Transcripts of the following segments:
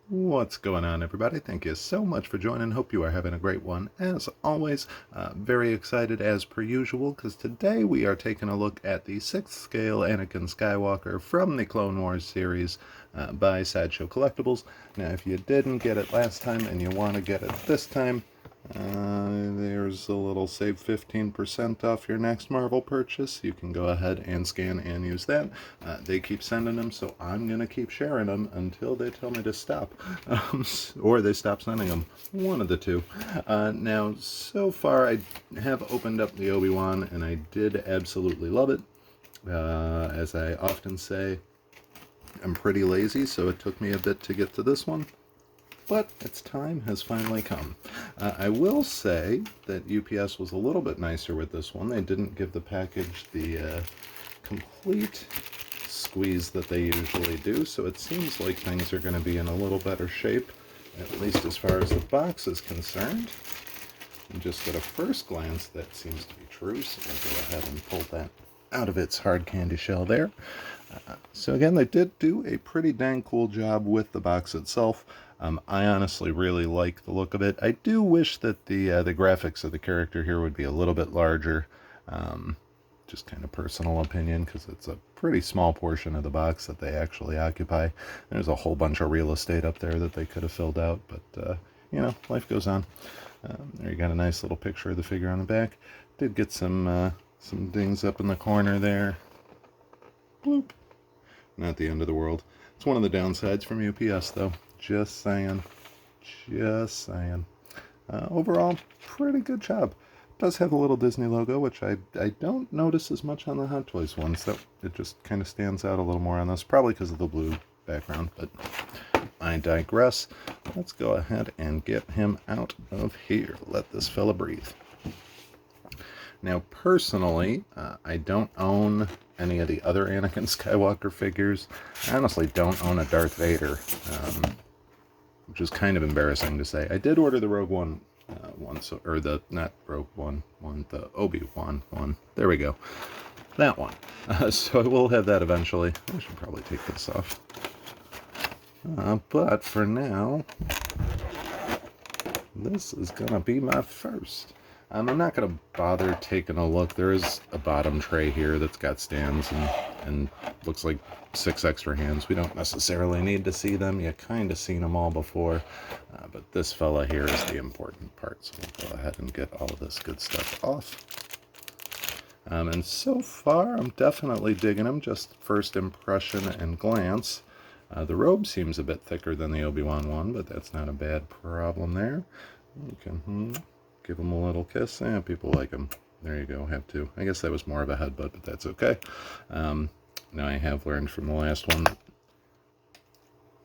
What's going on, everybody? Thank you so much for joining. Hope you are having a great one. As always, very excited as per usual, because today we are taking a look at the 6th scale Anakin Skywalker from the Clone Wars series by Sideshow Collectibles. Now, if you didn't get it last time and you want to get it this time, there's a little save 15% off your next Marvel purchase. You can go ahead and scan and use that. They keep sending them, so I'm going to keep sharing them until they tell me to stop. Or they stop sending them. One of the two. Now, so far, I have opened up the Obi-Wan, and I did absolutely love it. As I often say, I'm pretty lazy, so it took me a bit to get to this one. But its time has finally come. I will say that UPS was a little bit nicer with this one. They didn't give the package the complete squeeze that they usually do, so it seems like things are going to be in a little better shape, at least as far as the box is concerned. And just at a first glance, that seems to be true, so I'll go ahead and pull that out of its hard candy shell there. So again, they did do a pretty dang cool job with the box itself. I honestly really like the look of it. I do wish that the graphics of the character here would be a little bit larger. Just kind of personal opinion, because it's a pretty small portion of the box that they actually occupy. There's a whole bunch of real estate up there that they could have filled out, but you know, life goes on. There you got a nice little picture of the figure on the back. Did get some dings up in the corner there. Bloop. Not the end of the world. It's one of the downsides from UPS, though. Just saying. Just saying. Overall, pretty good job. Does have a little Disney logo, which I don't notice as much on the Hot Toys ones. That it just kind of stands out a little more on this, probably because of the blue background, but I digress. Let's go ahead and get him out of here. Let this fella breathe. Now, personally, I don't own any of the other Anakin Skywalker figures. I honestly don't own a Darth Vader, which is kind of embarrassing to say. I did order the Rogue One one, or the, not Rogue One, the Obi-Wan one. There we go. That one. So I will have that eventually. I should probably take this off. But for now, this is going to be my first. I'm not going to bother taking a look. There is a bottom tray here that's got stands and looks like 6 extra hands. We don't necessarily need to see them. You kind of seen them all before. But this fella here is the important part. So we'll go ahead and get all of this good stuff off. And so far, I'm definitely digging them. Just first impression and glance. The robe seems a bit thicker than the Obi-Wan one, but that's not a bad problem there. You can give him a little kiss. People like him. There you go, have to. I guess that was more of a headbutt, but that's okay. Now I have learned from the last one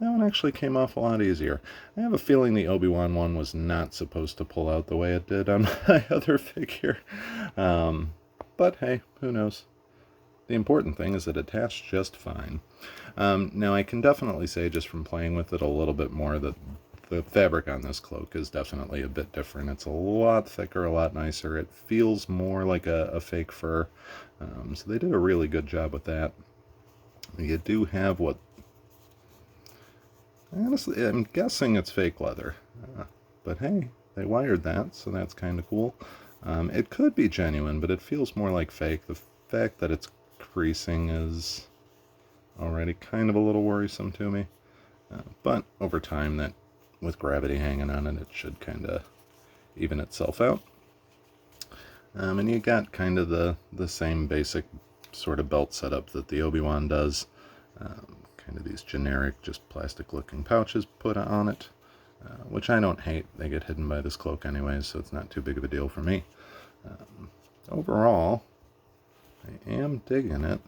that one actually came off a lot easier. I have a feeling the Obi-Wan one was not supposed to pull out the way it did on my other figure. But hey, who knows? The important thing is it attached just fine. Now I can definitely say, just from playing with it a little bit more, that the fabric on this cloak is definitely a bit different. It's a lot thicker, a lot nicer. It feels more like a fake fur. So they did a really good job with that. You do have what... Honestly, I'm guessing it's fake leather. But hey, they wired that, so that's kind of cool. It could be genuine, but it feels more like fake. The fact that it's creasing is already kind of a little worrisome to me. But over time, that with gravity hanging on it, it should kind of even itself out. And you got kind of the same basic sort of belt setup that the Obi-Wan does. Kind of these generic, just plastic-looking pouches put on it, which I don't hate. They get hidden by this cloak anyways, so it's not too big of a deal for me. Overall, I am digging it.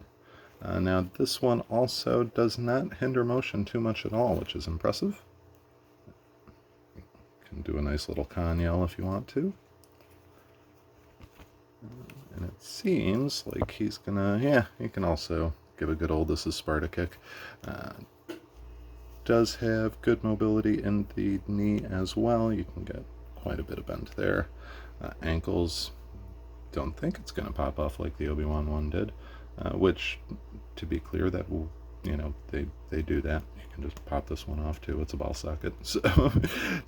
Now, this one also does not hinder motion too much at all, which is impressive. Can do a nice little con yell if you want to. And it seems like he's gonna, yeah, he can also give a good old "this is Sparta" kick. Does have good mobility in the knee as well. You can get quite a bit of bend there. Ankles, don't think it's going to pop off like the Obi-Wan one did. Which, to be clear, that will you know, they do that. You can just pop this one off too. It's a ball socket, so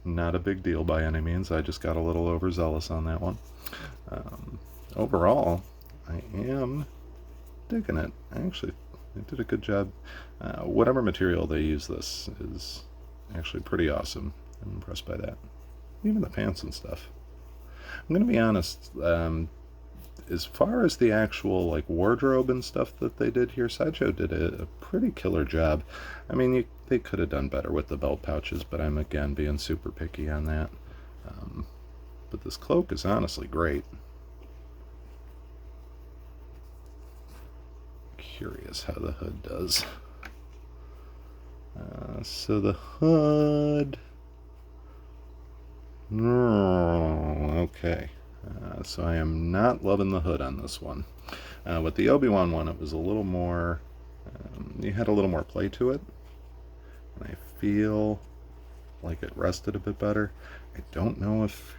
not a big deal by any means. I just got a little overzealous on that one. Overall, I am digging it. Actually, they did a good job. Whatever material they use, this is actually pretty awesome. I'm impressed by that. Even the pants and stuff. I'm gonna be honest. As far as the actual like wardrobe and stuff that they did here, Sideshow did a pretty killer job. I mean, they could have done better with the belt pouches, but I'm again being super picky on that. But this cloak is honestly great. Curious how the hood does. So the hood. Okay. So I am not loving the hood on this one. With the Obi-Wan one, it was a little more, you had a little more play to it. And I feel like it rested a bit better. I don't know if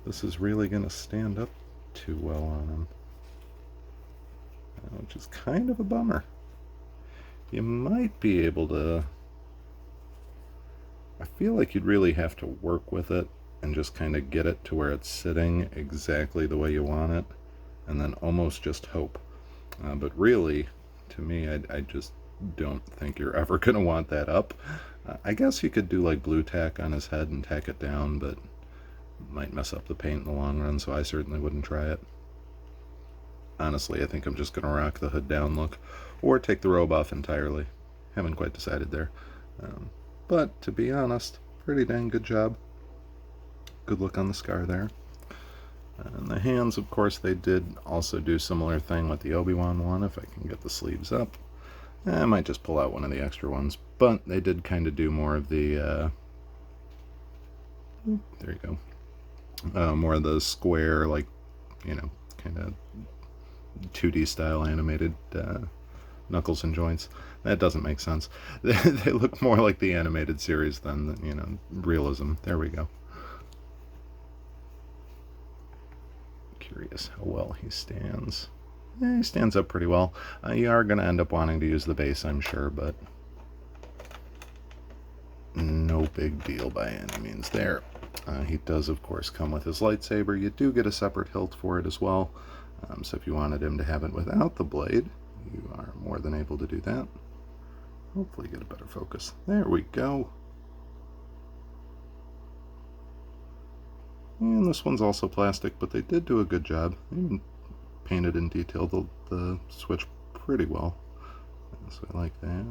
this is really going to stand up too well on him. Which is kind of a bummer. You might be able to, I feel like you'd really have to work with it and just kind of get it to where it's sitting exactly the way you want it, and then almost just hope. But really, to me, I just don't think you're ever going to want that up. I guess you could do like blue tack on his head and tack it down, but it might mess up the paint in the long run, so I certainly wouldn't try it. Honestly, I think I'm just going to rock the hood down look, or take the robe off entirely. Haven't quite decided there. But to be honest, pretty dang good job. Good look on the scar there. And the hands, of course, they did also do similar thing with the Obi-Wan one. If I can get the sleeves up, I might just pull out one of the extra ones. But they did kind of do more of the there you go, more of the square, like, you know, kind of 2D style animated knuckles and joints. That doesn't make sense. They look more like the animated series than, you know, realism. There we go. Curious how well he stands. He stands up pretty well. You are going to end up wanting to use the base, I'm sure, but no big deal by any means there. He does, of course, come with his lightsaber. You do get a separate hilt for it as well. So if you wanted him to have it without the blade, you are more than able to do that. Hopefully get a better focus. There we go. And this one's also plastic, but they did do a good job. They even painted in detail the switch pretty well. So I like that.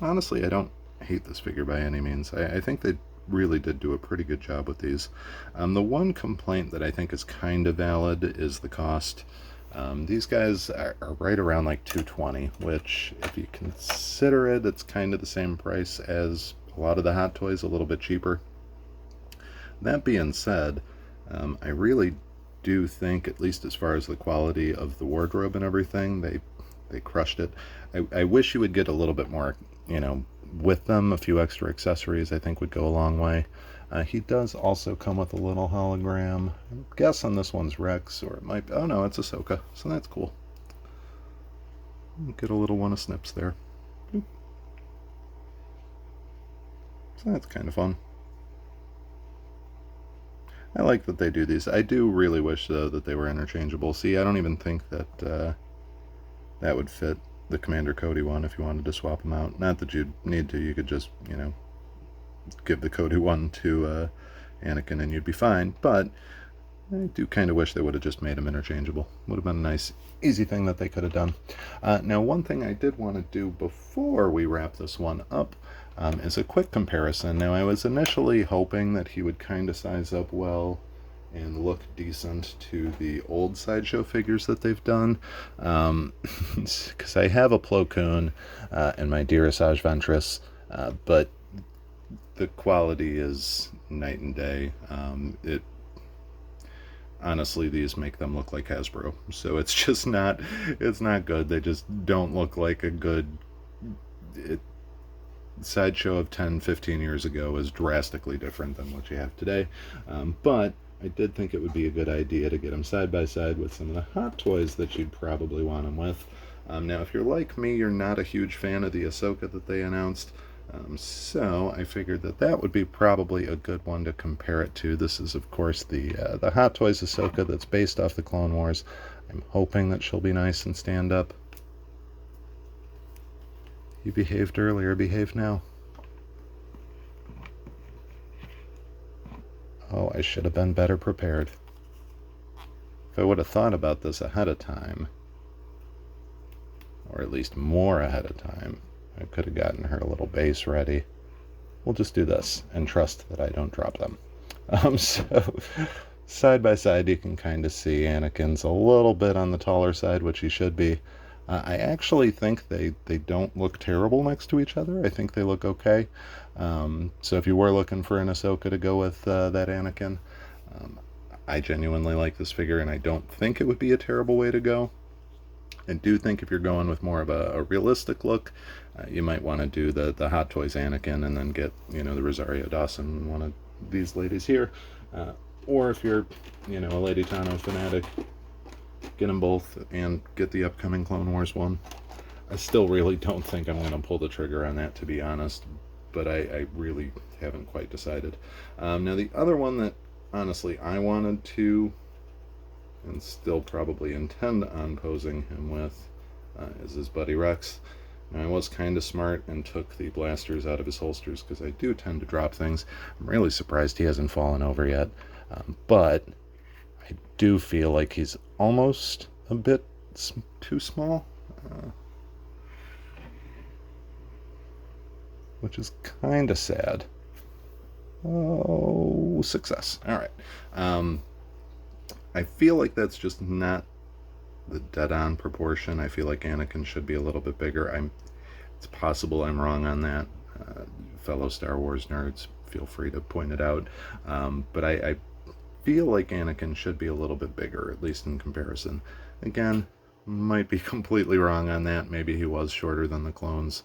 Honestly, I don't hate this figure by any means. I think they really did do a pretty good job with these. The one complaint that I think is kind of valid is the cost. These guys are right around like $220, which if you consider it, it's kind of the same price as a lot of the Hot Toys, a little bit cheaper. That being said, I really do think, at least as far as the quality of the wardrobe and everything, they crushed it. I wish you would get a little bit more, you know, with them. A few extra accessories I think would go a long way. He does also come with a little hologram. I'm guessing this one's Rex, or it might be, oh no, it's Ahsoka, so that's cool. Get a little one of Snips there. Boop. So that's kind of fun. I like that they do these. I do really wish, though, that they were interchangeable. See, I don't even think that that would fit the Commander Cody one if you wanted to swap them out. Not that you'd need to. You could just, you know, give the Cody one to Anakin and you'd be fine. But I do kind of wish they would have just made them interchangeable. Would have been a nice, easy thing that they could have done. Now, one thing I did want to do before we wrap this one up is a quick comparison. Now, I was initially hoping that he would kind of size up well and look decent to the old Sideshow figures that they've done. Because I have a Plo Koon and my dear Asajj Ventress, but the quality is night and day. Honestly, these make them look like Hasbro, so it's just not, it's not good. They just don't look like a good Sideshow of 10-15 years ago is drastically different than what you have today. But I did think it would be a good idea to get them side by side with some of the Hot Toys that you'd probably want them with. Now, if you're like me, you're not a huge fan of the Ahsoka that they announced, so I figured that that would be probably a good one to compare it to. This is, of course, the Hot Toys Ahsoka that's based off the Clone Wars. I'm hoping that she'll be nice and stand up. You behaved earlier, behave now. Oh, I should have been better prepared. If I would have thought about this ahead of time, or at least more ahead of time, I could have gotten her a little base ready. We'll just do this and trust that I don't drop them. So side by side, you can kind of see Anakin's a little bit on the taller side, which he should be. I actually think they don't look terrible next to each other. I think they look okay. So if you were looking for an Ahsoka to go with that Anakin, I genuinely like this figure, and I don't think it would be a terrible way to go. I do think if you're going with more of a realistic look, you might want to do the Hot Toys Anakin and then get, the Rosario Dawson, one of these ladies here. Or if you're, a Lady Tano fanatic, get them both and get the upcoming Clone Wars one. I still really don't think I'm going to pull the trigger on that, to be honest, but I really haven't quite decided. Now, the other one that, honestly, I wanted to, and still probably intend on posing him with, is his buddy Rex. Now, I was kind of smart and took the blasters out of his holsters because I do tend to drop things. I'm really surprised he hasn't fallen over yet, but I do feel like he's almost a bit too small, which is kind of sad. Oh, success. All right. I feel like that's just not the dead-on proportion. I feel like Anakin should be a little bit bigger. It's possible I'm wrong on that. Fellow Star Wars nerds, feel free to point it out. But I feel like Anakin should be a little bit bigger, at least in comparison. Again, might be completely wrong on that. Maybe he was shorter than the clones.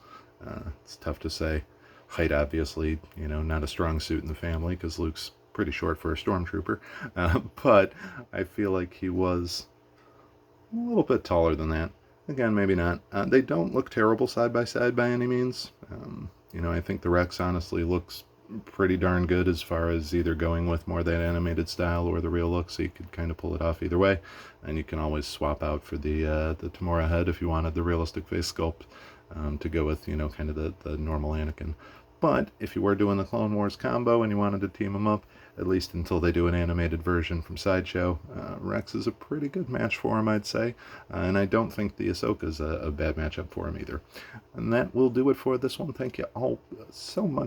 It's tough to say. Height, obviously, not a strong suit in the family because Luke's pretty short for a stormtrooper, but I feel like he was a little bit taller than that. Again, maybe not. They don't look terrible side by side by any means. I think the Rex honestly looks pretty darn good as far as either going with more that animated style or the real look, so you could kind of pull it off either way, and you can always swap out for the Tamora head if you wanted the realistic face sculpt to go with, kind of the normal Anakin. But if you were doing the Clone Wars combo and you wanted to team them up, at least until they do an animated version from Sideshow, Rex is a pretty good match for him, I'd say. And I don't think the Ahsoka's a bad matchup for him either. And that will do it for this one. Thank you all so much